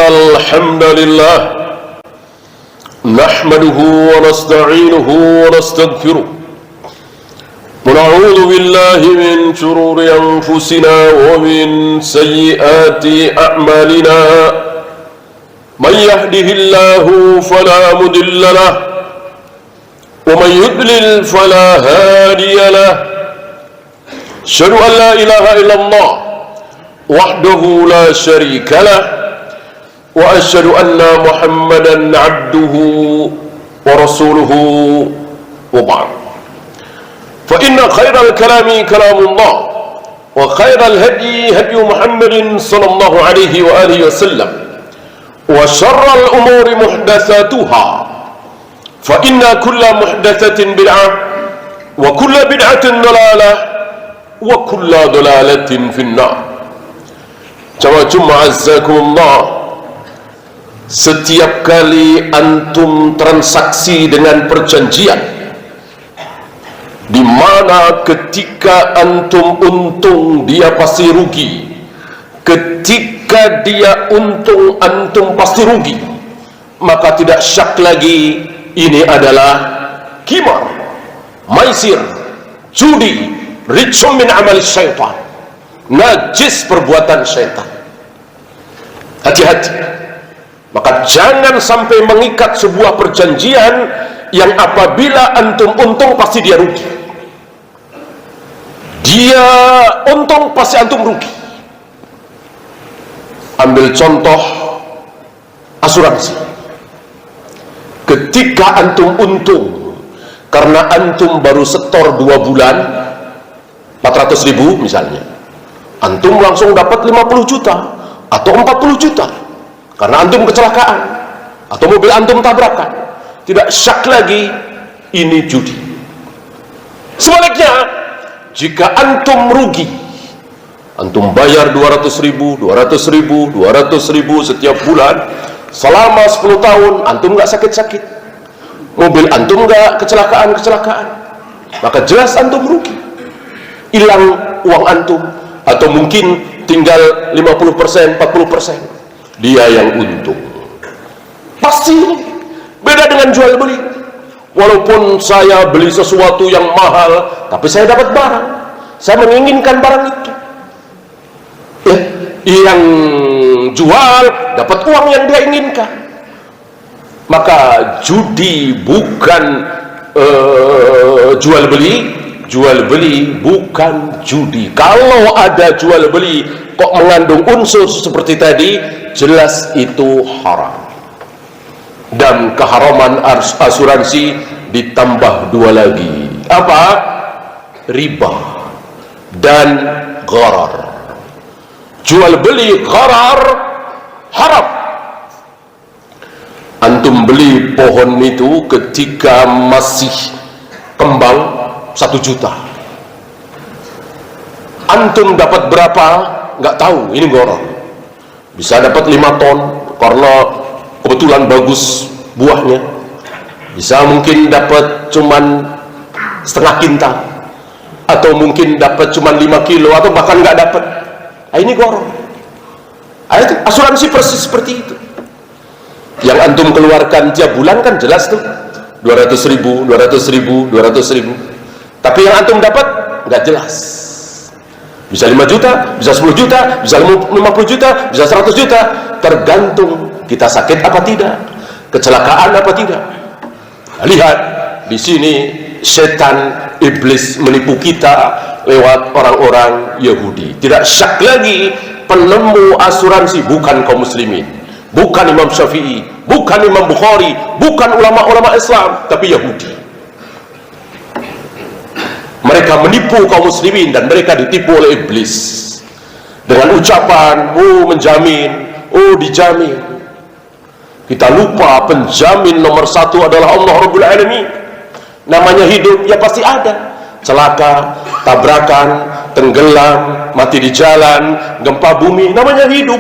الحمد لله نحمده ونستعينه ونستغفره ونعوذ بالله من شرور أنفسنا ومن سيئات أعمالنا من يهده الله فلا مضل له ومن يضلل فلا هادي له أشهد أن لا إله إلا الله وحده لا شريك له وأشهد أن محمدا عبده ورسوله وبعد فإن خير الكلام كلام الله وخير الهدي هدي محمد صلى الله عليه وآله وسلم وشر الأمور محدثاتها فإن كل محدثة بدعة وكل بدعة ضلالة وكل ضلالة في النار. Jamaah azzakumullah, setiap kali antum transaksi dengan perjanjian, di mana ketika antum untung dia pasti rugi, ketika dia untung antum pasti rugi, maka tidak syak lagi ini adalah qimar, maisir, judi, rijsun min amal syaitan, najis perbuatan syaitan. Hati-hati, maka jangan sampai mengikat sebuah perjanjian yang apabila antum untung pasti dia rugi, dia untung pasti antum rugi. Ambil contoh asuransi. Ketika antum untung karena antum baru setor 2 bulan 400.000 misalnya, antum langsung dapat 50 juta atau 40 juta karena antum kecelakaan atau mobil antum tabrakan, tidak syak lagi ini judi. Sebaliknya, jika antum rugi, antum bayar 200.000 setiap bulan selama 10 tahun, antum nggak sakit-sakit, mobil antum nggak kecelakaan, maka jelas antum rugi, hilang uang antum, atau mungkin tinggal 50%, 40%, dia yang untung. Pasti beda dengan jual beli. Walaupun saya beli sesuatu yang mahal, tapi saya dapat barang, saya menginginkan barang itu. Yang jual dapat uang yang dia inginkan. Maka judi bukan jual beli bukan judi. Kalau ada jual beli kok mengandung unsur seperti tadi, jelas itu haram. Dan keharaman asuransi ditambah 2 lagi. Apa? Riba dan gharar. Jual beli gharar haram. Antum beli pohon itu ketika masih kembang 1 juta, antum dapat berapa nggak tahu, ini gharar. Bisa dapat 5 ton karena kebetulan bagus buahnya, bisa mungkin dapat cuman setengah kintal, atau mungkin dapat cuman 5 kilo, atau bahkan nggak dapat. Ini gharar. Asuransi persis seperti itu. Yang antum keluarkan tiap bulan kan jelas tuh 200.000. Tapi yang antum dapat nggak jelas. Bisa 5 juta, bisa 10 juta, bisa 50 juta, bisa 100 juta. Tergantung kita sakit apa tidak, kecelakaan apa tidak. Lihat di sini, setan iblis menipu kita lewat orang-orang Yahudi. Tidak syak lagi penemu asuransi bukan kaum muslimin, bukan Imam Syafi'i, bukan Imam Bukhari, bukan ulama-ulama Islam, tapi Yahudi. Mereka menipu kaum muslimin dan mereka ditipu oleh iblis dengan ucapan, menjamin, dijamin. Kita lupa penjamin nomor 1 adalah Allah Rabbul Alamin. Namanya hidup, ya pasti ada celaka, tabrakan, tenggelam, mati di jalan, gempa bumi, namanya hidup.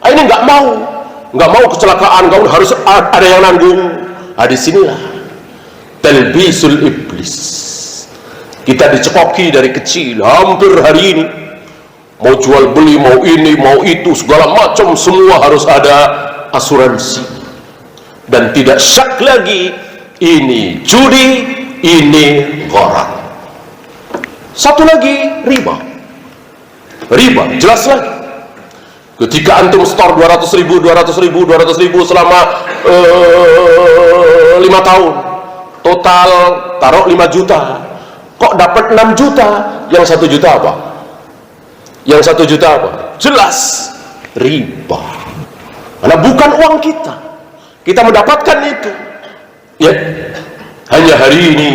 Ini nggak mau kecelakaan, nggak harus ada yang nanggung. Disinilah talbisul iblis. Kita dicekoki dari kecil, hampir hari ini mau jual beli, mau ini, mau itu, segala macam, semua harus ada asuransi. Dan tidak syak lagi, ini judi, ini gharar. Satu lagi, riba. Riba, jelas lagi. Ketika antum store 200.000 selama 5 tahun, total taruh 5 juta, kok dapat 6 juta, yang 1 juta apa? Yang 1 juta apa? Jelas riba. Karena bukan uang kita. Kita mendapatkan itu. Ya. Hanya hari ini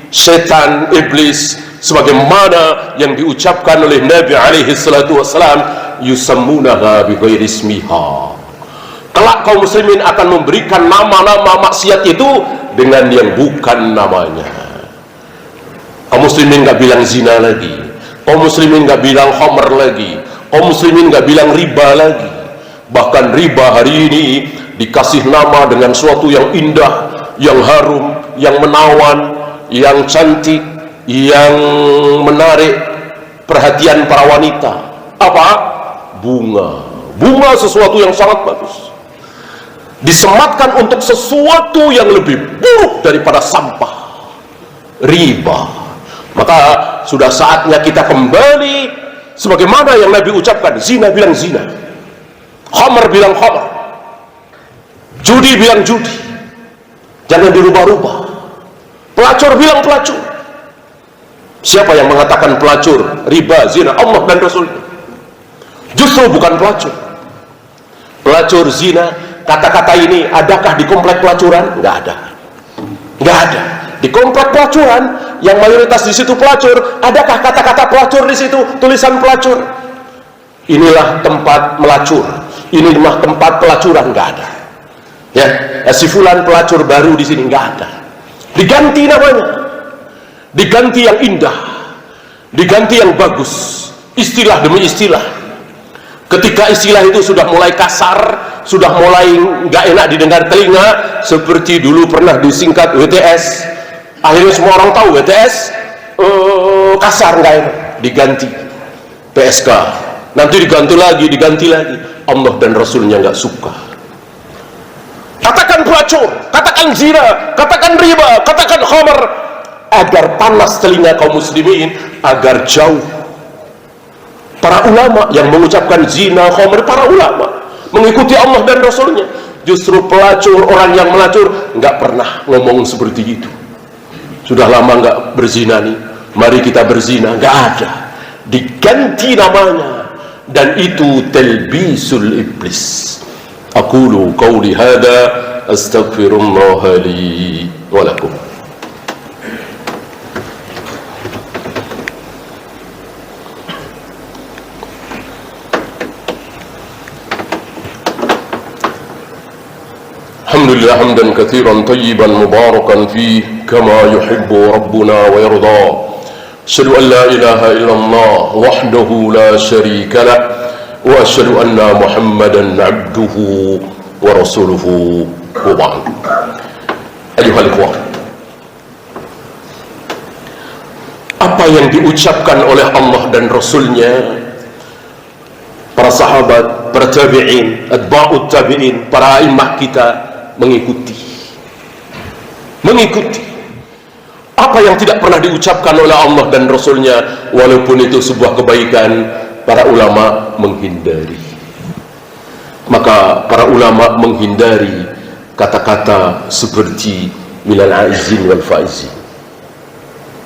setan, iblis, sebagaimana yang diucapkan oleh Nabi alaihi salatu wassalam, yusammunaha bighairi ismiha. Kelak kaum muslimin akan memberikan nama-nama maksiat itu dengan yang bukan namanya. Kaum muslimin nggak bilang zina lagi, kaum muslimin nggak bilang khamr lagi, kaum muslimin nggak bilang riba lagi. Bahkan riba hari ini dikasih nama dengan suatu yang indah, yang harum, yang menawan, yang cantik, yang menarik perhatian para wanita. Apa? Bunga. Bunga sesuatu yang sangat bagus, disematkan untuk sesuatu yang lebih buruk daripada sampah, riba. Maka sudah saatnya kita kembali sebagaimana yang Nabi ucapkan. Zina bilang zina, khamr bilang khamr, judi bilang judi, jangan dirubah-rubah. Pelacur bilang pelacur. Siapa yang mengatakan pelacur, riba, zina? Allah dan Rasulnya. Justru bukan pelacur. Pelacur, zina, kata-kata ini adakah di komplek pelacuran? Nggak ada. Nggak ada. Di komplek pelacuran yang mayoritas di situ pelacur, adakah kata-kata pelacur di situ, tulisan pelacur? Inilah tempat melacur, inilah tempat pelacuran. Nggak ada. Ya, si fulan pelacur baru di sini, nggak ada. Diganti namanya, diganti yang indah, diganti yang bagus, istilah demi istilah. Ketika istilah itu sudah mulai kasar, sudah mulai nggak enak didengar telinga, seperti dulu pernah disingkat WTS, akhirnya semua orang tahu WTS kasar, nggak enak, diganti PSK, nanti diganti lagi, Allah dan Rasulnya nggak suka. Katakan pelacur, katakan zina, katakan riba, katakan khamr, agar panas telinga kaum muslimin, agar jauh. Para ulama yang mengucapkan zina, khamr, para ulama mengikuti Allah dan Rasulnya. Justru pelacur, orang yang melacur, nggak pernah ngomong seperti itu. Sudah lama nggak berzina nih, mari kita berzina, nggak ada. Diganti namanya, dan itu talbisul iblis. Aqulu qawli hada astaghfirullah li wa lakum. Alhamdulillah hamdan katsiran tayyiban mubarakan fih kama yuhibbu rabbuna wa yarda. Asyhadu an la ilaha illallah wahdahu la syarika lah wa asyhadu anna Muhammadan abduhu wa rasuluhu wa ba'd. Ayuhal ikhwah, apa yang diucapkan oleh Allah dan Rasulnya, para sahabat, para tabi'in, atba'ut tabi'in, para imam kita mengikuti apa yang tidak pernah diucapkan oleh Allah dan Rasulnya, walaupun itu sebuah kebaikan, para ulama menghindari. Maka para ulama menghindari kata-kata seperti minal aizin wal faizin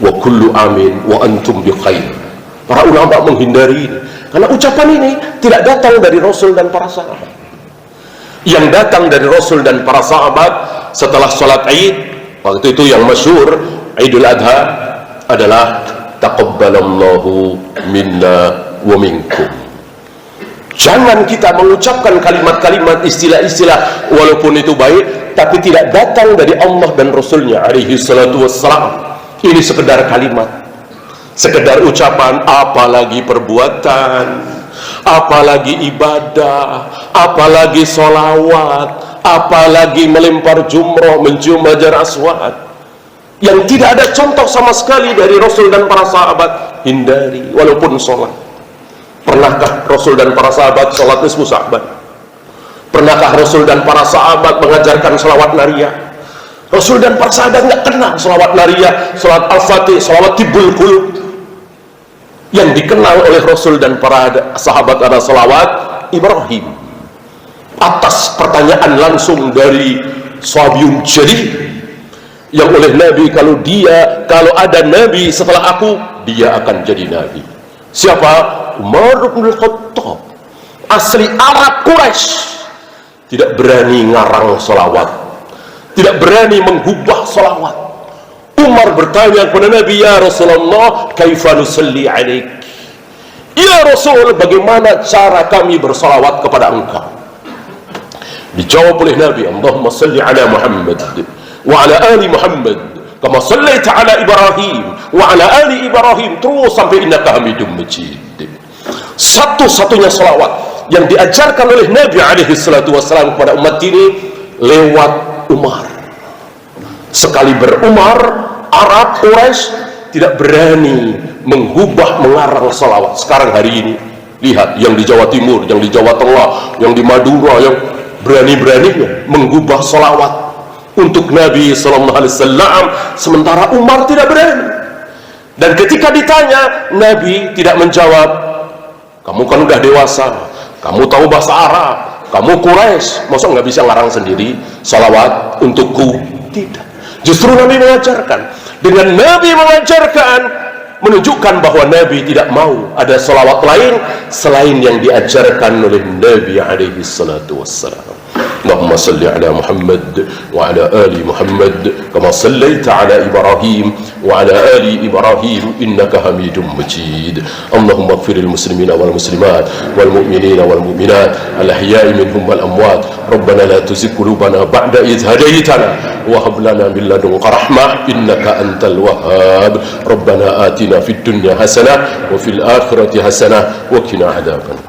wa kullu amin wa antum bi khair. Para ulama menghindari ini karena ucapan ini tidak datang dari Rasul dan para sahabat. Yang datang dari Rasul dan para sahabat setelah sholat Id, waktu itu yang masyhur Idul Adha adalah taqabbalallahu minna wa minkum. Jangan kita mengucapkan kalimat-kalimat, istilah-istilah, walaupun itu baik, tapi tidak datang dari Allah dan Rasulnya alaihi salatu wassalam. Ini sekedar kalimat, sekedar ucapan, apalagi perbuatan, apalagi ibadah, apalagi sholawat, apalagi melempar jumroh, mencium hajar aswad, yang tidak ada contoh sama sekali dari Rasul dan para sahabat. Hindari, walaupun sholat, Pernahkah Rasul dan para sahabat sholat nisfu Sya'ban? Pernahkah Rasul dan para sahabat mengajarkan selawat nariyah? Rasul dan para sahabat nggak kenal selawat nariyah, selawat al-fatih, selawat tibul qulub. Yang dikenal oleh Rasul dan para sahabat adalah selawat Ibrahim. Atas pertanyaan langsung dari sahabiyun jalil, yang oleh Nabi, kalau ada Nabi setelah aku, dia akan jadi Nabi. Siapa? Umar bin Khattab, asli Arab Quraisy, tidak berani ngarang salawat, tidak berani menggubah salawat. Umar bertanya kepada Nabi, ya Rasulullah, kaifa nusalli alaik? Ya Rasul, bagaimana cara kami bersalawat kepada engkau? Dijawab oleh Nabi, Allahumma salli ala Muhammad wa ala ali Muhammad kama sallaita ala Ibrahim wa ala ali Ibrahim, terus sampai innaka Hamidum Majid. Satu-satunya salawat yang diajarkan oleh Nabi alaihi salatu wassalam kepada umat ini lewat Umar. Sekali berumar, Arab Quraisy tidak berani menggubah, mengarang salawat. Sekarang hari ini, lihat yang di Jawa Timur, yang di Jawa Tengah, yang di Madura, yang berani-beraninya menggubah salawat untuk Nabi sallallahu alaihi wasallam, sementara Umar tidak berani. Dan ketika ditanya, Nabi tidak menjawab. Kamu kan udah dewasa, kamu tahu bahasa Arab, kamu Quraisy, masa nggak bisa ngarang sendiri salawat untukku? Tidak. Justru Nabi mengajarkan. Dengan Nabi mengajarkan, menunjukkan bahwa Nabi tidak mau ada salawat lain selain yang diajarkan oleh Nabi alaihi salatu wassalam. Allahumma salli ala Muhammad wa ala ali Muhammad kama sallaita ala Ibrahim wa ala ali Ibrahim innaka Hamidum Majid. Allahumma ighfir lil muslimina wal muslimat wal mu'minina wal mu'minat al ahya'i minhum wal amwat. Rabbana la tuzigh qulubana ba'da idh hadaytana wa hab lana min ladunka rahmah innaka antal wahhab. Rabbana atina fid dunya hasanah wa fil akhirati hasanah wa qina adzaban